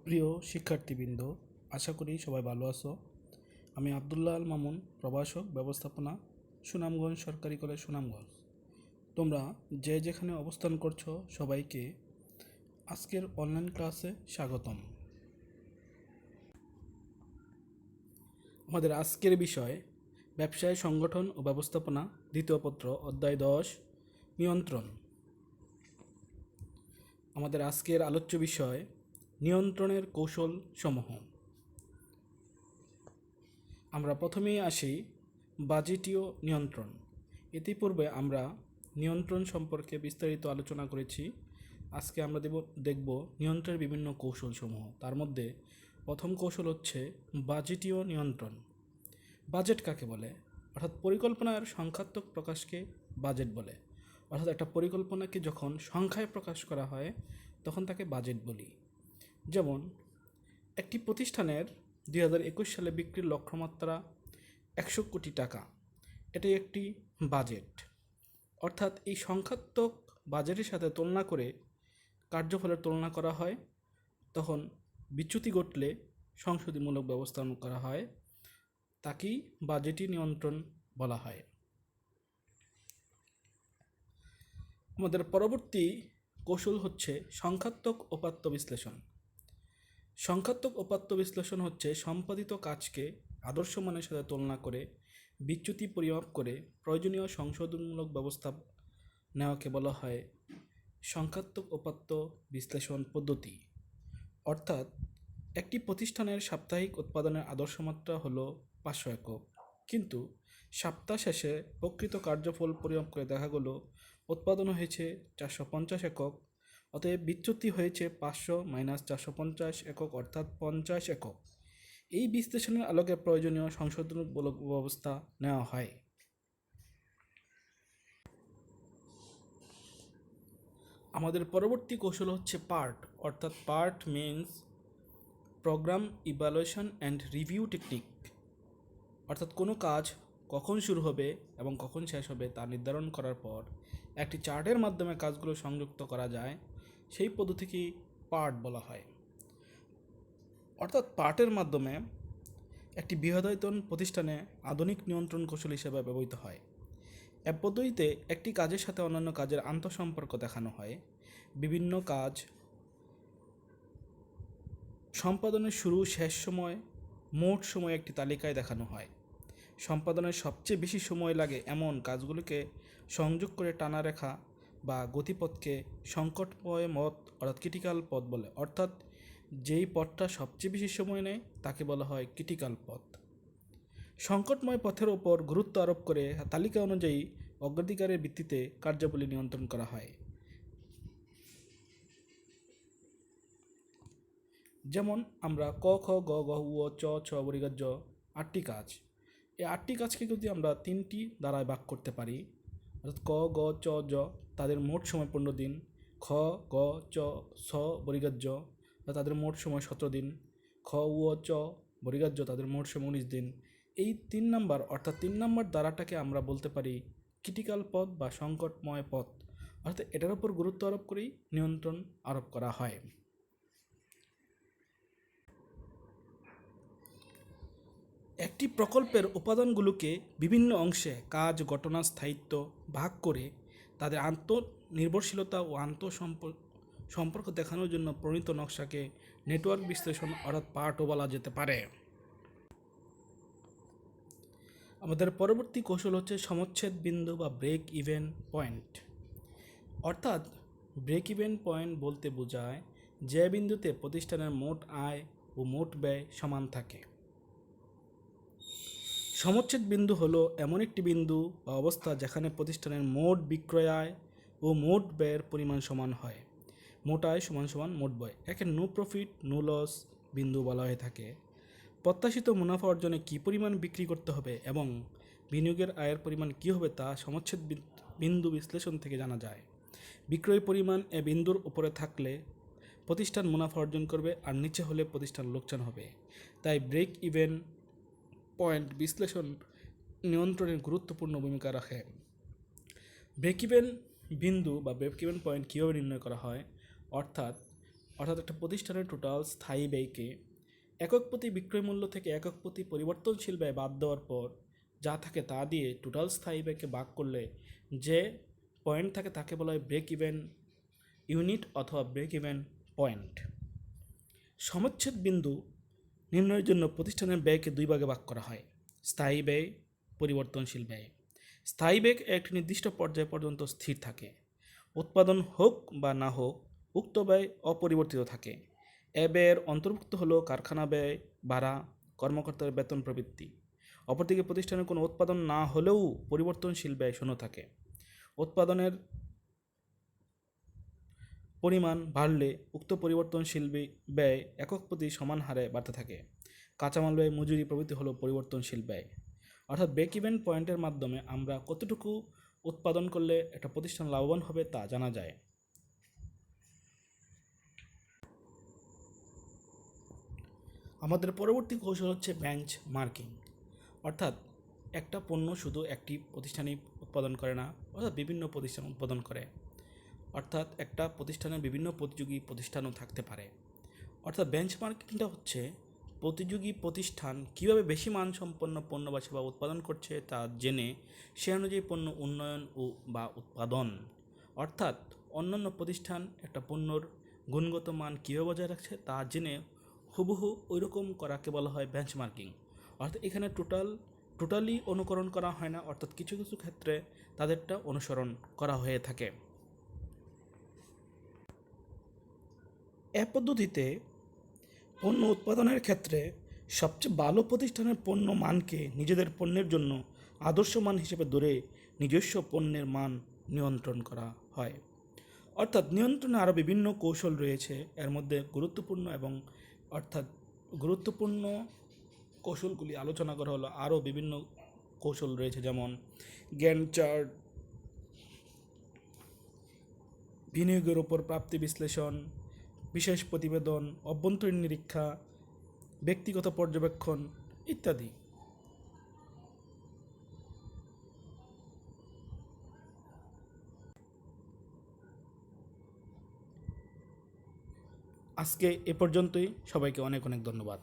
প্রিয় শিক্ষার্থীবৃন্দ, আশা করি সবাই ভালো আছো। আমি আব্দুল্লাহ আল মামুন, প্রভাষক ব্যবস্থাপনা, সুনামগঞ্জ সরকারি কলেজ, সুনামগঞ্জ। তোমরা যে যেখানে অবস্থান করছো সবাইকে আজকের অনলাইন ক্লাসে স্বাগতম। আমাদের আজকের বিষয় ব্যবসায় সংগঠন ও ব্যবস্থাপনা, দ্বিতীয় পত্র, অধ্যায় 10, নিয়ন্ত্রণ। আমাদের আজকের আলোচ্য বিষয় নিয়ন্ত্রণের কৌশল সমূহ। আমরা প্রথমেই আসি বাজেটীয় নিয়ন্ত্রণ। ইতিপূর্বে আমরা নিয়ন্ত্রণ সম্পর্কে বিস্তারিত আলোচনা করেছি। আজকে আমরা দেখব নিয়ন্ত্রণের বিভিন্ন কৌশলসমূহ। তার মধ্যে প্রথম কৌশল হচ্ছে বাজেটীয় নিয়ন্ত্রণ। বাজেট কাকে বলে? অর্থাৎ পরিকল্পনার সংখ্যাত্মক প্রকাশকে বাজেট বলে। অর্থাৎ একটা পরিকল্পনাকে যখন সংখ্যায় প্রকাশ করা হয় তখন তাকে বাজেট বলি। যেমন একটি প্রতিষ্ঠানের 2021 সালে বিক্রির লক্ষ্যমাত্রা 100 কোটি টাকা, এটাই একটি বাজেট। অর্থাৎ এই সংখ্যাত্মক বাজেটের সাথে তুলনা করে কার্যফলের তুলনা করা হয়, তখন বিচ্যুতি ঘটলে সংশোধনীমূলক ব্যবস্থা করা হয়, তাকেই বাজেটি নিয়ন্ত্রণ বলা হয়। আমাদের পরবর্তী কৌশল হচ্ছে সংখ্যাত্মক উপাত্ত বিশ্লেষণ। সংখ্যাত্মক উপাত্ত বিশ্লেষণ হচ্ছে সম্পাদিত কাজকে আদর্শ মানের সাথে তুলনা করে বিচ্যুতি পরিমাপ করে প্রয়োজনীয় সংশোধনমূলক ব্যবস্থা নেওয়াকে বলা হয় সংখ্যাত্মক উপাত্ত বিশ্লেষণ পদ্ধতি। অর্থাৎ একটি প্রতিষ্ঠানের সাপ্তাহিক উৎপাদনের আদর্শ মাত্রা হলো 500 একক, কিন্তু সপ্তাহ শেষে প্রকৃত কার্যফল পরিমাপ করে দেখা গেল উৎপাদন হয়েছে 450 একক। অতএব বিচ্যুতি হয়েছে 500 - 450 একক, অর্থাৎ 50 একক। এই বিশ্লেষণের আলোকে প্রয়োজনীয় সংশোধনমূলক ব্যবস্থা নেওয়া হয়। আমাদের পরবর্তী কৌশল হচ্ছে পার্ট। অর্থাৎ PERT means program evaluation and review technique. অর্থাৎ কোনো কাজ কখন শুরু হবে এবং কখন শেষ হবে তা নির্ধারণ করার পর একটি চার্টের মাধ্যমে কাজগুলো সংযুক্ত করা যায়, সেই পদ্ধতিকেই পার্ট বলা হয়। অর্থাৎ পার্টের মাধ্যমে একটি বৃহদায়তন প্রতিষ্ঠানে আধুনিক নিয়ন্ত্রণ কৌশল হিসেবে ব্যবহৃত হয়। এ পদ্ধতিতে একটি কাজের সাথে অন্যান্য কাজের আন্তঃসম্পর্ক দেখানো হয়। বিভিন্ন কাজ সম্পাদনের শুরু শেষ সময়, মোট সময় একটি তালিকায় দেখানো হয়। সম্পাদনের সবচেয়ে বেশি সময় লাগে এমন কাজগুলিকে সংযোগ করে টানা রেখা বা গতিপথকে সংকটময় পথ অর্থাৎ ক্রিটিক্যাল পথ বলে। অর্থাৎ যেই পথটা সবচেয়ে বেশি সময় নেয় তাকে বলা হয় ক্রিটিক্যাল পথ। সংকটময় পথের ওপর গুরুত্ব আরোপ করে তালিকা অনুযায়ী অগ্রাধিকারের ভিত্তিতে কার্যাবলী নিয়ন্ত্রণ করা হয়। যেমন আমরা ক, খ, গ, ঘ, উ, চ, ছ, বর্গীয় জ 8টি কাজ। এই 8টি কাজকে যদি আমরা 3টি দ্বারায় ভাগ করতে পারি, অর্থাৎ ক, গ, চ, জ, তাদের মোট সময় 15 দিন। খ, গ, চ, ছ, বর্গীয় জ, তাদের মোট সময় 17 দিন। খ, উ, চ, বর্গীয় জ, তাদের মোট সময় 19 দিন। এই 3 নাম্বার অর্থাৎ 3 নাম্বার দ্বারাটাকে আমরা বলতে পারি ক্রিটিক্যাল পথ বা সংকটময় পথ। অর্থাৎ এটার উপর গুরুত্ব আরোপ করেই নিয়ন্ত্রণ আরোপ করা হয়। একটি প্রকল্পের উপাদানগুলোকে বিভিন্ন অংশে কাজ, ঘটনা, স্থায়িত্ব ভাগ করে তাদের আন্তঃনির্ভরশীলতা ও সম্পর্ক দেখানোর জন্য প্রণীত নকশাকে নেটওয়ার্ক বিশ্লেষণ অর্থাৎ পার্টও বলা যেতে পারে। আমাদের পরবর্তী কৌশল হচ্ছে সমচ্ছেদ বিন্দু বা ব্রেক ইভেন পয়েন্ট। অর্থাৎ ব্রেক ইভেন পয়েন্ট বলতে বোঝায় যে বিন্দুতে প্রতিষ্ঠানের মোট আয় ও মোট ব্যয় সমান থাকে। সমচ্ছেদ বিন্দু হলো এমন একটি বিন্দু বা অবস্থা যেখানে প্রতিষ্ঠানের মোট বিক্রয় আয় ও মোট ব্যয়ের পরিমাণ সমান হয়। মোট আয় সমান সমান মোট ব্যয়, একে নো প্রফিট নো লস বিন্দু বলা হয়ে থাকে। প্রত্যাশিত মুনাফা অর্জনে কী পরিমাণ বিক্রি করতে হবে এবং বিনিয়োগের আয়ের পরিমাণ কী হবে তা সমচ্ছেদ বিন্দু বিশ্লেষণ থেকে জানা যায়। বিক্রয় পরিমাণ এ বিন্দুর উপরে থাকলে প্রতিষ্ঠান মুনাফা অর্জন করবে, আর নিচে হলে প্রতিষ্ঠান লোকসান হবে। তাই ব্রেক ইভেন পয়েন্ট বিশ্লেষণ নিয়ন্ত্রণের গুরুত্বপূর্ণ ভূমিকা রাখে। ব্রেক ইভেন বিন্দু বা ব্রেক ইভেন পয়েন্ট কীভাবে নির্ণয় করা হয়? অর্থাৎ অর্থাৎ একটা প্রতিষ্ঠানের টোটাল স্থায়ী ব্যয়কে একক প্রতি বিক্রয় মূল্য থেকে একক প্রতি পরিবর্তনশীল ব্যয় বাদ দেওয়ার পর যা থাকে তা দিয়ে টোটাল স্থায়ী ব্যয়কে ভাগ করলে যে পয়েন্ট থাকে তাকে বলা হয় ব্রেক ইভেন ইউনিট অথবা ব্রেক ইভেন পয়েন্ট। সমচ্ছেদ বিন্দু নির্ণয়ের জন্য প্রতিষ্ঠানের ব্যয়কে দুই ভাগে ভাগ করা হয়: স্থায়ী ব্যয়, পরিবর্তনশীল ব্যয়। স্থায়ী ব্যয় একটি নির্দিষ্ট পর্যায় পর্যন্ত স্থির থাকে। উৎপাদন হোক বা না হোক, উক্ত ব্যয় অপরিবর্তিত থাকে। এ ব্যয়ের অন্তর্ভুক্ত হলো কারখানা ব্যয়, ভাড়া, কর্মকর্তার বেতন প্রভৃতি। অপরদিকে প্রতিষ্ঠানের কোনো উৎপাদন না হলেও পরিবর্তনশীল ব্যয় শূন্য থাকে। উৎপাদনের পরিমাণ বাড়লে উক্ত পরিবর্তনশীল ব্যয় একক প্রতি সমান হারে বাড়তে থাকে। কাঁচামাল ব্যয়, মজুরি প্রভৃতি হলো পরিবর্তনশীল ব্যয়। অর্থাৎ ব্রেক ইভেন পয়েন্টের মাধ্যমে আমরা কতটুকু উৎপাদন করলে একটা প্রতিষ্ঠান লাভবান হবে তা জানা যায়। আমাদের পরবর্তী কৌশল হচ্ছে বেঞ্চ মার্কিং। অর্থাৎ একটা পণ্য শুধু একটি প্রতিষ্ঠানই উৎপাদন করে না, অর্থাৎ বিভিন্ন প্রতিষ্ঠান উৎপাদন করে। অর্থাৎ একটা প্রতিষ্ঠানের বিভিন্ন প্রতিযোগী প্রতিষ্ঠানও থাকতে পারে। অর্থাৎ বেঞ্চমার্কিংটা হচ্ছে প্রতিযোগী প্রতিষ্ঠান কীভাবে বেশি মানসম্পন্ন পণ্য বা সেবা উৎপাদন করছে তা জেনে সে অনুযায়ী পণ্য উন্নয়ন বা উৎপাদন। অর্থাৎ অন্যান্য প্রতিষ্ঠান একটা পণ্যর গুণগত মান কীভাবে বজায় রাখছে তা জেনে হুবহু ওইরকম করাকে বলা হয় বেঞ্চমার্কিং। অর্থাৎ এখানে টোটালি অনুকরণ করা হয় না, অর্থাৎ কিছু কিছু ক্ষেত্রে তাদেরটা অনুসরণ করা হয়ে থাকে। এ পদ্ধতিতে পণ্য উৎপাদনের ক্ষেত্রে সবচেয়ে ভালো প্রতিষ্ঠানের পণ্য মানকে নিজেদের পণ্যের জন্য আদর্শ মান হিসেবে ধরে নিজস্ব পণ্যের মান নিয়ন্ত্রণ করা হয়। অর্থাৎ নিয়ন্ত্রণে আরও বিভিন্ন কৌশল রয়েছে, এর মধ্যে গুরুত্বপূর্ণ কৌশলগুলি আলোচনা করা হলো। আরও বিভিন্ন কৌশল রয়েছে, যেমন গ্যান্ট চার্ট, বিনিয়োগের উপর প্রাপ্তি বিশ্লেষণ, বিশেষ প্রতিবেদন, অভ্যন্তরীণ নিরীক্ষা, ব্যক্তিগত পর্যবেক্ষণ ইত্যাদি। আজকে এ পর্যন্তই। সবাইকে অনেক অনেক ধন্যবাদ।